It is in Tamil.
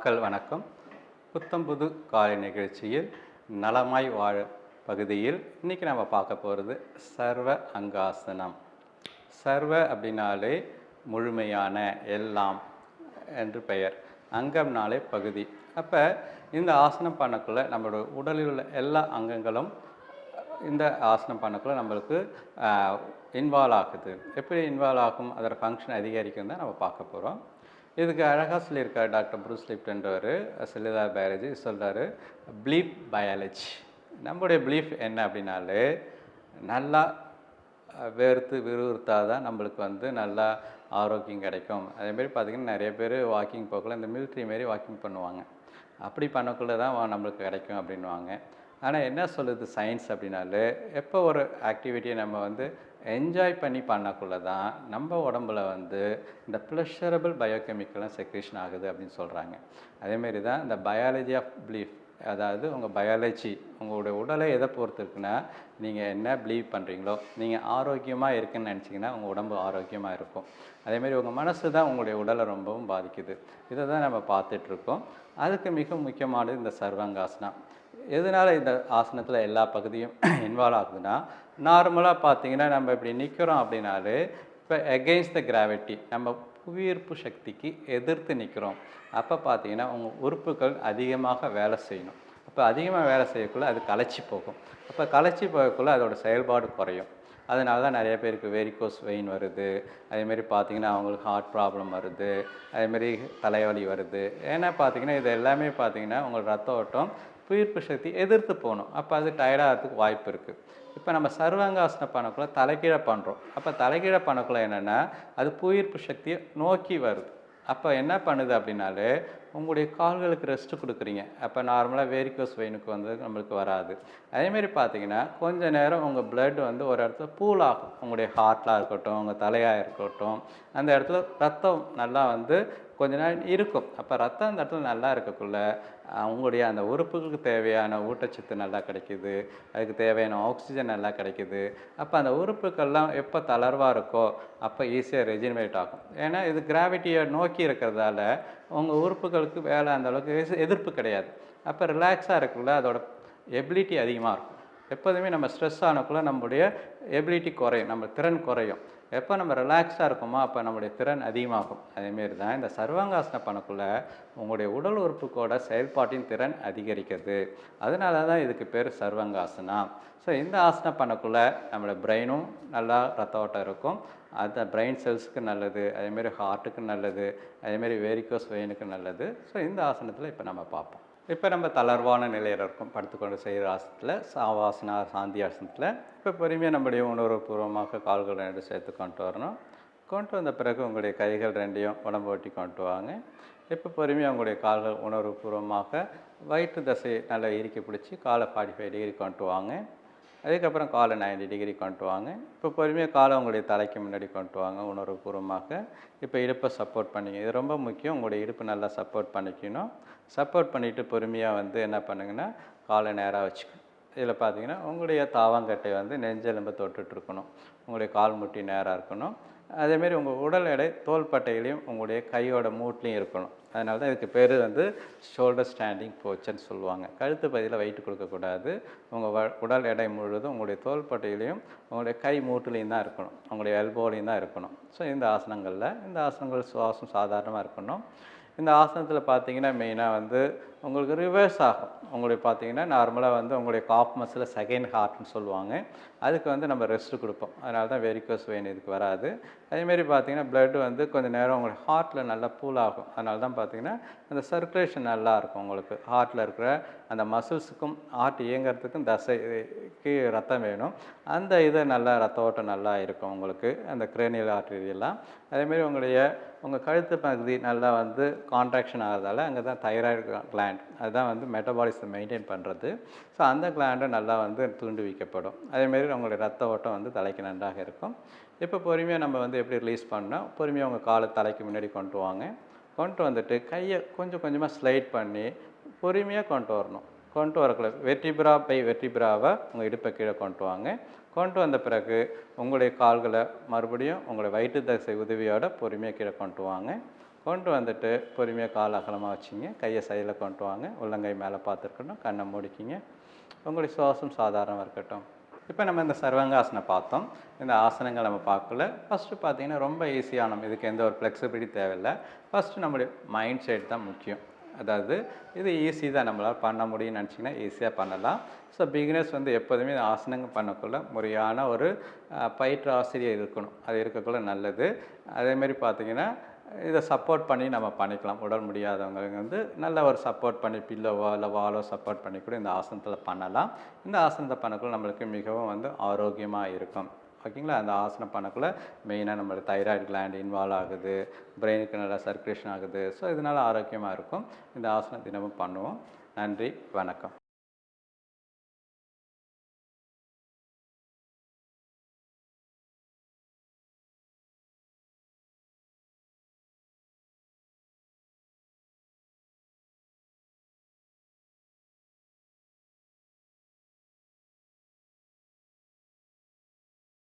மக்கள் வணக்கம். புத்தம்புது காலை நிகழ்ச்சியில் நலமாய் வாழ பகுதியில் இன்றைக்கி நம்ம பார்க்க போகிறது சர்வ அங்காசனம். சர்வ அப்படின்னாலே முழுமையான, எல்லாம் என்று பெயர். அங்கம்னாலே பகுதி. அப்போ இந்த ஆசனம் பண்ணக்குள்ள நம்மளோட உடலில் உள்ள எல்லா அங்கங்களும் இந்த ஆசனம் பண்ணக்குள்ள நம்மளுக்கு இன்வால்வ் ஆகுது. எப்படி இன்வால்வ் ஆகும், அதோட ஃபங்க்ஷன் அதிகரிக்கும் தான் நம்ம பார்க்க போகிறோம். இதுக்கு அழகாக சொல்லியிருக்கார் டாக்டர் ப்ரூஸ் லிப்டன்றவர், செல்லுலார் பயாலஜி சொல்கிறாரு, பிலீஃப் பயாலஜி. நம்முடைய பிலீஃப் என்ன அப்படின்னாலே நல்லா வேர்த்து விறுவிறுத்தாக தான் நம்மளுக்கு நல்லா ஆரோக்கியம் கிடைக்கும். அதேமாரி பார்த்திங்கன்னா நிறைய பேர் வாக்கிங் போகக்குள்ள இந்த மிலிட்ரி மாரி வாக்கிங் பண்ணுவாங்க. அப்படி பண்ணக்குள்ளே தான் நம்மளுக்கு கிடைக்கும் அப்படின்வாங்க. ஆனால் என்ன சொல்லுது சயின்ஸ் அப்படின்னாலே, எப்போ ஒரு ஆக்டிவிட்டியை நம்ம என்ஜாய் பண்ணி பண்ணக்குள்ளே தான் நம்ம உடம்புல இந்த ப்ளஷரபிள் பயோகெமிக்கல்லாம் செக்ரேஷன் ஆகுது அப்படின்னு சொல்கிறாங்க. அதேமாரி தான் இந்த பயாலஜி ஆஃப் பிலீஃப், அதாவது உங்கள் பயாலஜி உங்களுடைய உடலை எதை பொறுத்து இருக்குன்னா, நீங்கள் என்ன பிலீவ் பண்ணுறீங்களோ, நீங்கள் ஆரோக்கியமாக இருக்குன்னு நினச்சிங்கன்னா உங்கள் உடம்பு ஆரோக்கியமாக இருக்கும். அதேமாரி உங்கள் மனசு தான் உங்களுடைய உடலை ரொம்பவும் பாதிக்குது. இதை தான் நம்ம பார்த்துட்ருக்கோம். அதுக்கு மிக முக்கியமானது இந்த சர்வாங்காசனம். எதனால் இந்த ஆசனத்தில் எல்லா பகுதியும் இன்வால்வ் ஆகுதுன்னா, நார்மலாக பார்த்திங்கன்னா நம்ம இப்படி நிற்கிறோம் அப்படின்னாலே, இப்போ எகெயின்ஸ்ட் த கிராவிட்டி, நம்ம புவியீர்ப்பு சக்திக்கு எதிர்த்து நிற்கிறோம். அப்போ பார்த்திங்கன்னா உங்கள் உறுப்புகள் அதிகமாக வேலை செய்யணும். அப்போ அதிகமாக வேலை செய்யக்குள்ளே அது களைச்சி போகும். அப்போ களைச்சி போகக்குள்ளே அதோட செயல்பாடு குறையும். அதனால தான் நிறைய பேருக்கு வெரிகோஸ் வெயின் வருது. அதேமாரி பார்த்திங்கன்னா அவங்களுக்கு ஹார்ட் ப்ராப்ளம் வருது. அதேமாரி தலைவலி வருது. ஏன்னா பார்த்திங்கன்னா இது எல்லாமே பார்த்திங்கன்னா உங்களுக்கு ரத்த ஓட்டம் புவியீர்ப்பு சக்தி எதிர்த்து போகணும். அப்போ அது டயர்டாகிறதுக்கு வாய்ப்பு இருக்குது. இப்போ நம்ம சர்வாங்காசனம் பண்ணக்குள்ள தலைகீழ பண்ணுறோம். அப்போ தலைகீழ பண்ணக்குள்ள என்னென்னா அது புவியீர்ப்பு சக்தியை நோக்கி வருது. அப்போ என்ன பண்ணுது அப்படின்னாலே, உங்களுடைய கால்களுக்கு ரெஸ்ட்டு கொடுக்குறீங்க. அப்போ நார்மலாக வேரிகோஸ் வெயினுக்கு நம்மளுக்கு வராது. அதேமாரி பார்த்திங்கன்னா கொஞ்சம் நேரம் உங்கள் பிளட் ஒரு இடத்துல பூல் ஆகும். உங்களுடைய ஹார்ட்டாக இருக்கட்டும், உங்கள் தலையாக இருக்கட்டும், அந்த இடத்துல ரத்தம் நல்லா கொஞ்ச நேரம் இருக்கும். அப்போ ரத்தம் அந்த இடத்துல நல்லா இருக்கக்குள்ள உங்களுடைய அந்த உறுப்புகளுக்கு தேவையான ஊட்டச்சத்து நல்லா கிடைக்கிது, அதுக்கு தேவையான ஆக்சிஜன் நல்லா கிடைக்கிது. அப்போ அந்த உறுப்புக்கள்லாம் எப்போ தளர்வாக இருக்கோ அப்போ ஈஸியாக ரெஜினரேட் ஆகும். ஏன்னா இது கிராவிட்டியை நோக்கி இருக்கிறதால உங்கள் உறுப்புகளுக்கு வேலை அந்த அளவுக்கு எதிர்ப்பு கிடையாது. அப்போ ரிலாக்ஸாக இருக்குள்ள அதோட எபிலிட்டி அதிகமாக இருக்கும். எப்போதுமே நம்ம ஸ்ட்ரெஸ் ஆனக்குள்ளே நம்முடைய எபிலிட்டி குறையும், நம்ம திறன் குறையும். எப்போ நம்ம ரிலாக்ஸாக இருக்கோமோ அப்போ நம்முடைய திறன் அதிகமாகும். அதேமாரி தான் இந்த சர்வாங்காசனம் பண்ணக்குள்ளே உங்களுடைய உடல் உறுப்புக்கோட செயல்பாட்டின் திறன் அதிகரிக்கிறது. அதனால தான் இதுக்கு பேர் சர்வாங்காசனம். ஸோ இந்த ஆசனம் பண்ணக்குள்ளே நம்மளோட பிரெயினும் நல்லா ரத்த ஓட்டம் இருக்கும். அந்த பிரெயின் செல்ஸுக்கு நல்லது, அதேமாரி ஹார்ட்டுக்கு நல்லது, அதேமாரி வேரிகோஸ் வெயினுக்கு நல்லது. ஸோ இந்த ஆசனத்தில் இப்போ நம்ம பார்ப்போம். இப்போ நம்ம தளர்வான நிலையில் இருக்கும் படுத்துக்கொண்டு செய்கிற ஆசனத்தில், சாவாசனா சாந்தி ஆசனத்தில். இப்போ பொறுமையாக நம்முடைய உணர்வுபூர்வமாக கால்கள் ரெண்டு சேர்த்து கொண்டு வரணும். கொண்டு வந்த பிறகு உங்களுடைய கைகள் ரெண்டையும் உடம்பு ஒட்டி கொண்டு வாங்க. இப்போ பொறுமையாக உங்களுடைய கால்கள் உணர்வுபூர்வமாக வயிற்று தசையை நல்லா இறுக்கி பிடிச்சி காலை 45 டிகிரி கொண்டு வாங்க. அதுக்கப்புறம் காலை 90 டிகிரி கொண்டு வாங்க. இப்போ பொறுமையாக காலை உங்களுடைய தலைக்கு முன்னாடி கொண்டு வாங்க உணர்வுபூர்வமாக. இப்போ இடுப்பை சப்போர்ட் பண்ணிங்க. இது ரொம்ப முக்கியம். உங்களுடைய இடுப்பு நல்லா சப்போர்ட் பண்ணிக்கணும். சப்போர்ட் பண்ணிவிட்டு பொறுமையாக என்ன பண்ணுங்கன்னா காலை நேராக வச்சுக்கணும். இதில் பார்த்தீங்கன்னா உங்களுடைய தாவாங்கட்டை நெஞ்செலும்பை தொட்டுட்ருக்கணும். உங்களுடைய கால் முட்டி நேராக இருக்கணும். அதேமாரி உங்கள் உடல் எடை தோள்பட்டையிலையும் உங்களுடைய கையோட மூட்லேயும் இருக்கணும். அதனால தான் இதுக்கு பேர் ஷோல்டர் ஸ்டாண்டிங் போச்சர்னு சொல்லுவாங்க. கழுத்து பகுதியில் வெயிட் கொடுக்கக்கூடாது. உங்கள் உடல் எடை முழுவதும் உங்களுடைய தோள்பட்டையிலையும் உங்களுடைய கை மூட்டுலேயும் தான் இருக்கணும், உங்களுடைய எல்போலையும் தான் இருக்கணும். ஸோ இந்த ஆசனங்கள் சுவாசம் சாதாரணமாக இருக்கணும். இந்த ஆசனத்தில் பார்த்தீங்கன்னா மெயினாக உங்களுக்கு ரிவர்ஸ் ஆகும். உங்களுக்கு பார்த்தீங்கன்னா நார்மலாக உங்களுடைய காப் மசில் செகண்ட் ஹார்ட்னு சொல்லுவாங்க. அதுக்கு நம்ம ரெஸ்ட்டு கொடுப்போம். அதனால தான் வெரிகோஸ் வெயின் இதுக்கு வராது. அதேமாரி பார்த்தீங்கன்னா பிளட்டு கொஞ்சம் நேரம் உங்களுக்கு ஹார்ட்டில் நல்லா பூல் ஆகும். அதனால தான் பார்த்தீங்கன்னா அந்த சர்க்குலேஷன் நல்லாயிருக்கும். உங்களுக்கு ஹார்ட்டில் இருக்கிற அந்த மசில்ஸுக்கும் ஹார்ட் இயங்கிறதுக்கும் தசைக்கு ரத்தம் வேணும். அந்த இதை நல்லா ரத்த ஓட்டம் நல்லா இருக்கும் உங்களுக்கு, அந்த கிரேனியல் ஆர்டரியெல்லாம். அதேமாரி உங்கள் கழுத்து பகுதி நல்லா கான்ட்ராக்ஷன் ஆகிறதால அங்கே தான் தைராய்டு கிளாண்ட், அதுதான் மெட்டபாலிசம் மெயின்டைன் பண்ணுறது. ஸோ அந்த கிளாண்டை நல்லா தூண்டுவிக்கப்படும். அதேமாரி உங்களுடைய ரத்த ஓட்டம் தலைக்கு நன்றாக இருக்கும். இப்போ பொறுமையாக நம்ம எப்படி ரிலீஸ் பண்ணால், பொறுமையாக உங்கள் காலை தலைக்கு முன்னாடி கொண்டு வாங்க. கொண்டு வந்துட்டு கையை கொஞ்சம் கொஞ்சமாக ஸ்லைட் பண்ணி பொறுமையாக கொண்டு வரணும். கொண்டு வரக்குள்ள வெர்டிபிரா பை வெர்டிபிராவை உங்கள் இடுப்பை கீழே கொண்டு வாங்க. கொண்டு வந்த பிறகு உங்களுடைய கால்களை மறுபடியும் உங்களுடைய வயிற்று தசை உதவியோட பொறுமையாக கீழே கொண்டு வாங்க. கொண்டு வந்துட்டு பொறுமையாக கால் அகலமாக வச்சிங்க. கையை சைடில் கொண்டு வாங்க. உள்ளங்கை மேலே பார்த்துருக்கணும். கண்ணை மூடிக்கிங்க. உங்களுடைய சுவாசம் சாதாரணமாக இருக்கட்டும். இப்போ நம்ம இந்த சர்வாங்காசனம் பார்த்தோம். இந்த ஆசனங்கள் நம்ம பார்க்கல. ஃபஸ்ட்டு பார்த்தீங்கன்னா ரொம்ப ஈஸியான, இதுக்கு எந்த ஒரு ஃப்ளெக்சிபிலிட்டி தேவையில்லை. ஃபஸ்ட்டு நம்முடைய மைண்ட் செட் தான் முக்கியம். அதாவது இது ஈஸி தான், நம்மளால் பண்ண முடியும்னு நினச்சிங்கன்னா ஈஸியாக பண்ணலாம். ஸோ பிகினர்ஸ் வந்து எப்போதுமே இந்த ஆசனங்கள் பண்ணக்குள்ள முறையான ஒரு பயிற்று ஆசிரியர் இருக்கணும். அது இருக்கக்குள்ள நல்லது. அதேமாரி பார்த்திங்கன்னா இதை சப்போர்ட் பண்ணி நம்ம பண்ணிக்கலாம். உடல் முடியாதவங்க வந்து நல்ல ஒரு சப்போர்ட் பண்ணி பில்லோவோ இல்லை வாலோ சப்போர்ட் பண்ணி கூட இந்த ஆசனத்தில் பண்ணலாம். இந்த ஆசனத்தை பண்ணக்குள்ள நம்மளுக்கு மிகவும் வந்து ஆரோக்கியமாக இருக்கும். ஓகேங்களா? அந்த ஆசனம் பண்ணக்குள்ள மெயினாக நம்மளோட தைராய்டு கிளாண்ட் இன்வால்வ் ஆகுது, பிரெயினுக்கு நல்லா சர்க்குலேஷன் ஆகுது. ஸோ இதனால் ஆரோக்கியமாக இருக்கும். இந்த ஆசனம் தினமும் பண்ணுவோம். நன்றி, வணக்கம்.